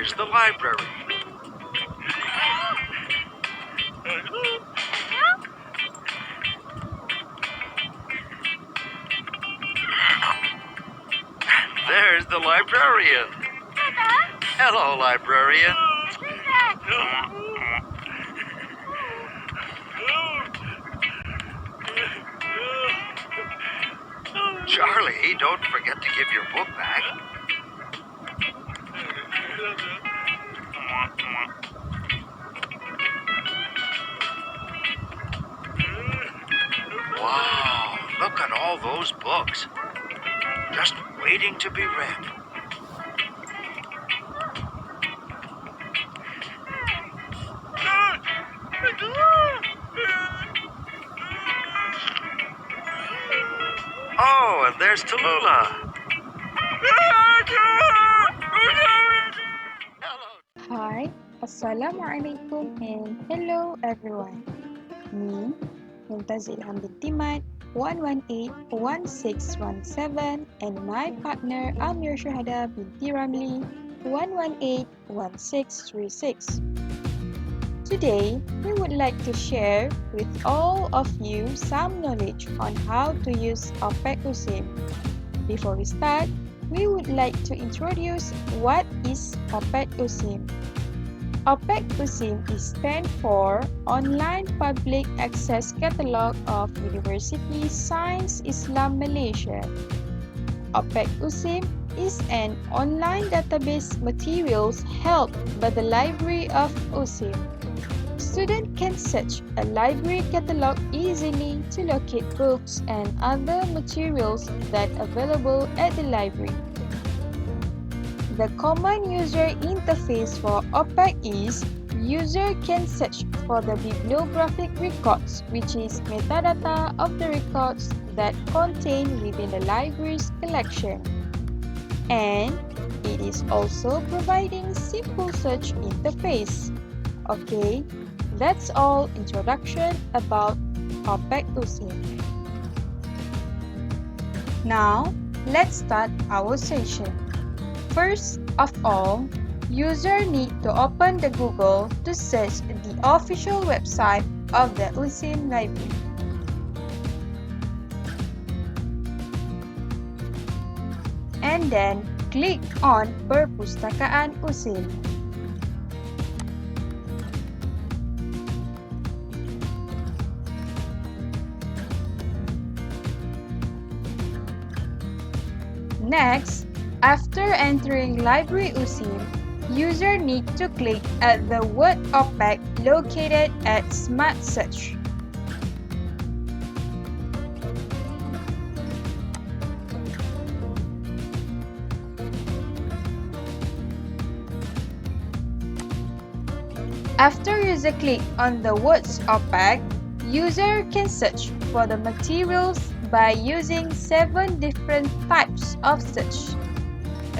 is the library. There's the librarian. Hello, librarian. Charlie, don't forget to give your book back. Wow, look at all those books. Just waiting to be read. Oh, and there's Tallulah. Hello. Hi, Assalamualaikum and hello everyone. Me, Mumtaz Ilham binti 1181617 and my partner Amira Syuhada binti Ramli 1181636. Today, we would like to share with all of you some knowledge on how to use OPAC USIM. Before we start, we would like to introduce what is OPAC USIM. OPAC USIM is stand for Online Public Access Catalog of Universiti Sains Islam Malaysia. OPAC USIM is an online database materials held by the Library of USIM. Students can search a library catalog easily to locate books and other materials that are available at the library. The common user interface for OPAC is user can search for the bibliographic records, which is metadata of the records that contained within the library's collection. And it is also providing simple search interface. Okay, that's all introduction about OPAC USIM. Now, let's start our session. First of all, user need to open the Google to search the official website of the USIM library. And then click on Perpustakaan USIM. Next, after entering Library USIM, user need to click at the word OPAC located at Smart Search. After user click on the words OPAC, user can search for the materials by using 7 different types of search.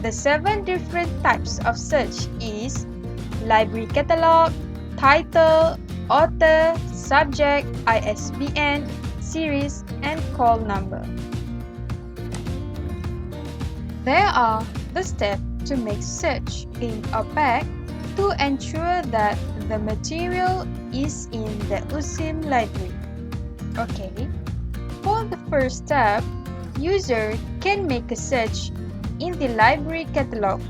The 7 different types of search is library catalog, title, author, subject, ISBN, series, and call number. There are the steps to make search in OPAC to ensure that the material is in the USIM library. Okay, for the first step, user can make a search in the library catalog.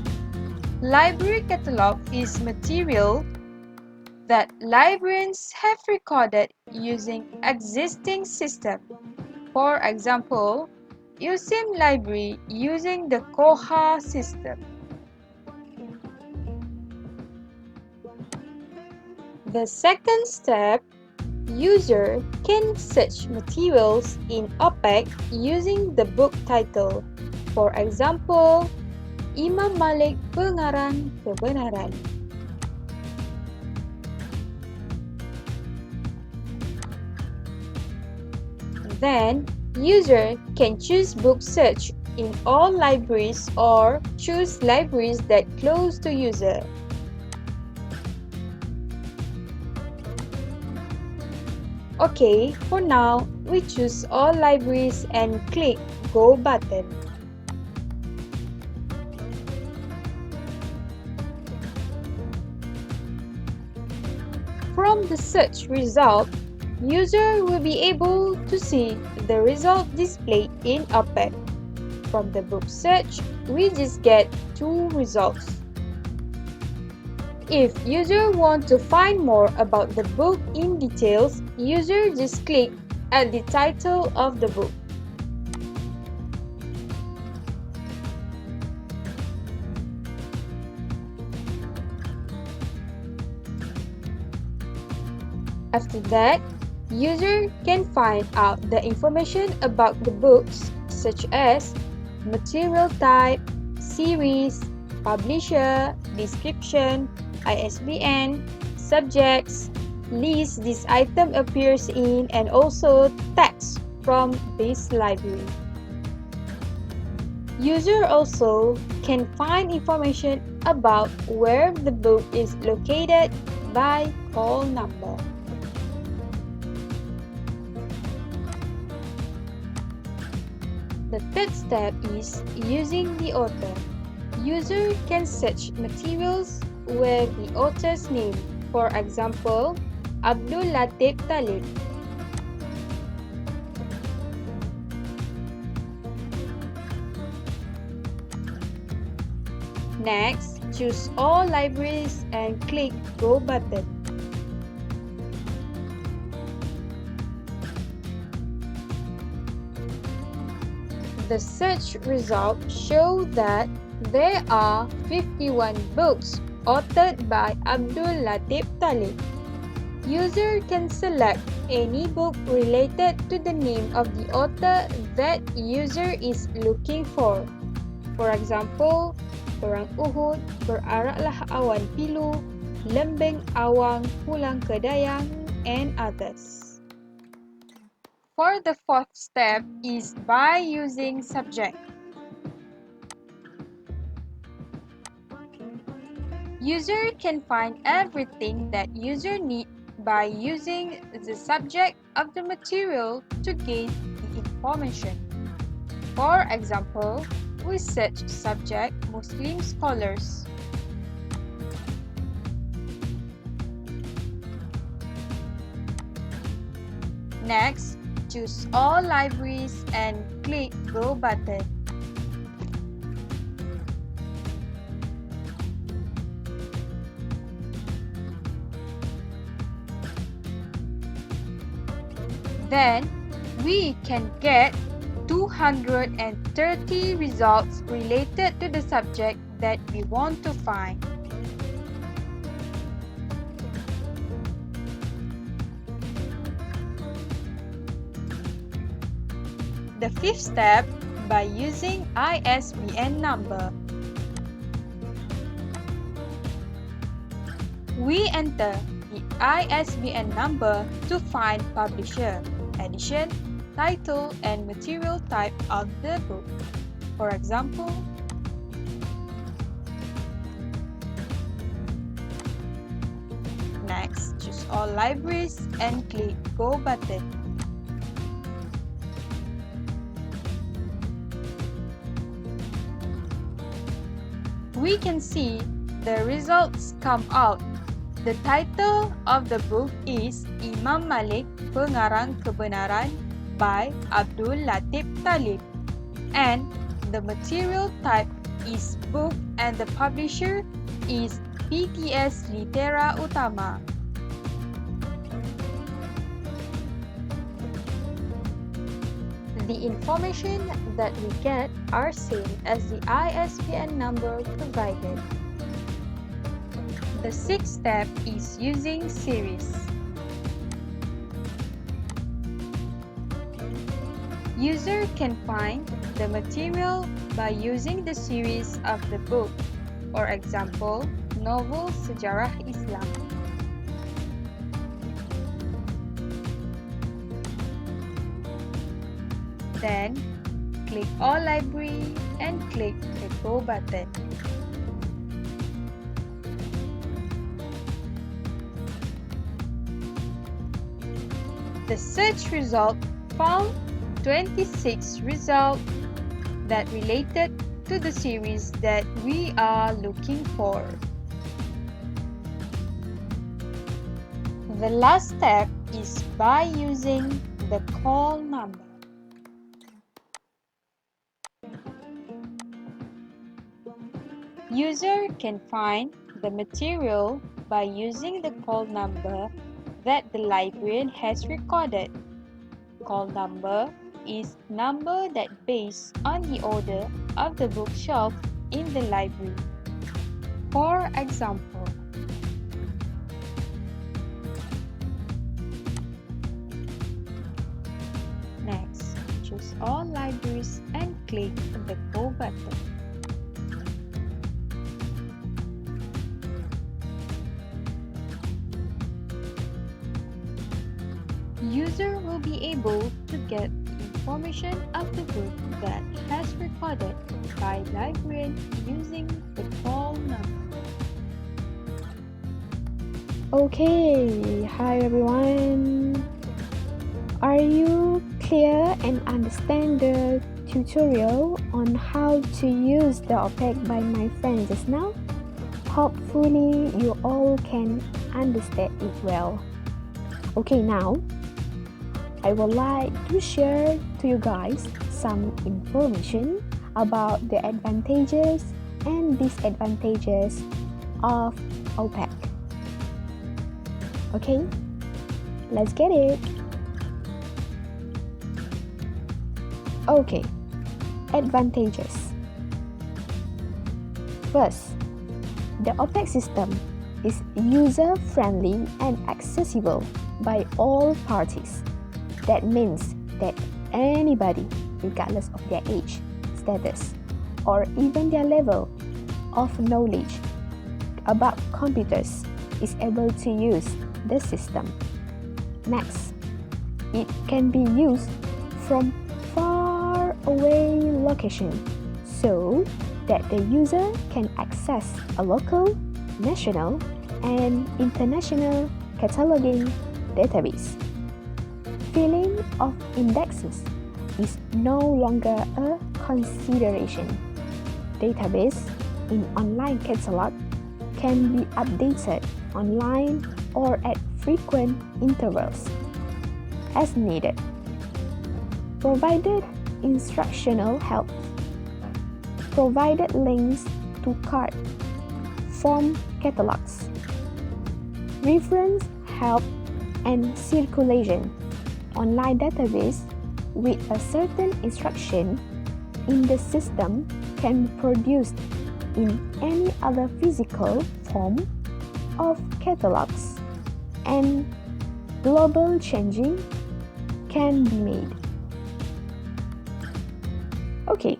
Library catalog is material that librarians have recorded using existing system. For example, USIM library using the Koha system. The second step, user can search materials in OPAC using the book title. For example, Imam Malik Pengarang Kebenaran. Then, user can choose book search in all libraries or choose libraries that close to user. Okay, for now, we choose all libraries and click Go button. From the search result, user will be able to see the result displayed in OPAC. From the book search, we just get 2 results. If user want to find more about the book in details, user just click at the title of the book. After that, user can find out the information about the books such as material type, series, publisher, description, ISBN, subjects, list this item appears in, and also text from this library. User also can find information about where the book is located by call number. The third step is using the author. User can search materials where the author's name, for example, Abdul Latif Talib. Next, choose all libraries and click Go button. The search results show that there are 51 books authored by Abdul Latif Talib. User can select any book related to the name of the author that user is looking for. For example, Perang Uhud, Beraraklah Awan Pilu, Lembeng Awang Pulang ke Dayang, and others. For the fourth step is by using subject. User can find everything that user needs by using the subject of the material to gain the information. For example, we search subject Muslim scholars. Next, choose all libraries and click Go button. Then, we can get 230 results related to the subject that we want to find. The fifth step, by using ISBN number. We enter the ISBN number to find publisher, edition, title, and material type of the book. For example, next, choose all libraries and click Go button. We can see the results come out. The title of the book is Imam Malik, Pengarang Kebenaran by Abdul Latif Talib, and the material type is book and the publisher is PTS Litera Utama. The information that we get are same as the ISBN number provided. The sixth step is using series. User can find the material by using the series of the book, for example, novel Sejarah Islam. Then, click All Library and click the Go button. The search result found 26 results that related to the series that we are looking for. The last step is by using the call number. User can find the material by using the call number that the librarian has recorded. Call number is number that based on the order of the bookshelf in the library. For example, next, choose all libraries and click the Go button. User will be able to get the information of the book that has recorded by librarian using the call number. Okay, hi everyone. Are you clear and understand the tutorial on how to use the OPAC by my friend just now? Hopefully you all can understand it well. Okay, now I would like to share to you guys some information about the advantages and disadvantages of OPAC. Okay, let's get it. Okay, advantages. First, the OPAC system is user-friendly and accessible by all parties. That means that anybody, regardless of their age, status, or even their level of knowledge about computers, is able to use the system. Next, it can be used from far away location so that the user can access a local, national, and international cataloging database. Filling of indexes is no longer a consideration. Database in online catalog can be updated online or at frequent intervals as needed. Provided instructional help. Provided links to card, form catalogs. Reference help and circulation. Online database with a certain instruction in the system can be produced in any other physical form of catalogs, and global changing can be made. Okay,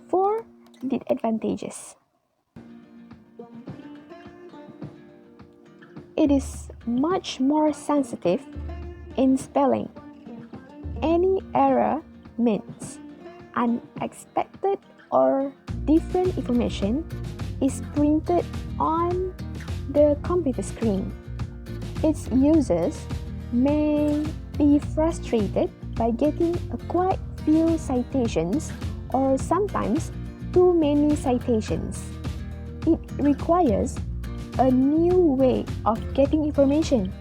for the advantages. It is much more sensitive in spelling. Any error means unexpected or different information is printed on the computer screen. Its users may be frustrated by getting a quite few citations or sometimes too many citations. It requires a new way of getting information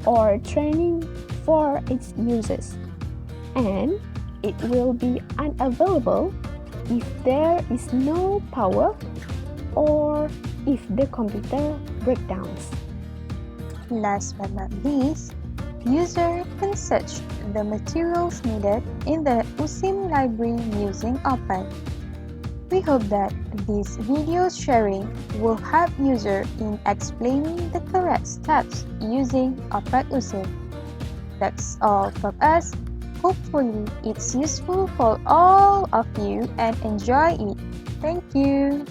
or training for its users, and it will be unavailable if there is no power or if the computer breakdowns. Last but not least, user can search the materials needed in the USIM library using OPAC. We hope that this video sharing will help user in explaining the correct steps using OPAC USIM. That's all from us. Hopefully it's useful for all of you and enjoy it. Thank you.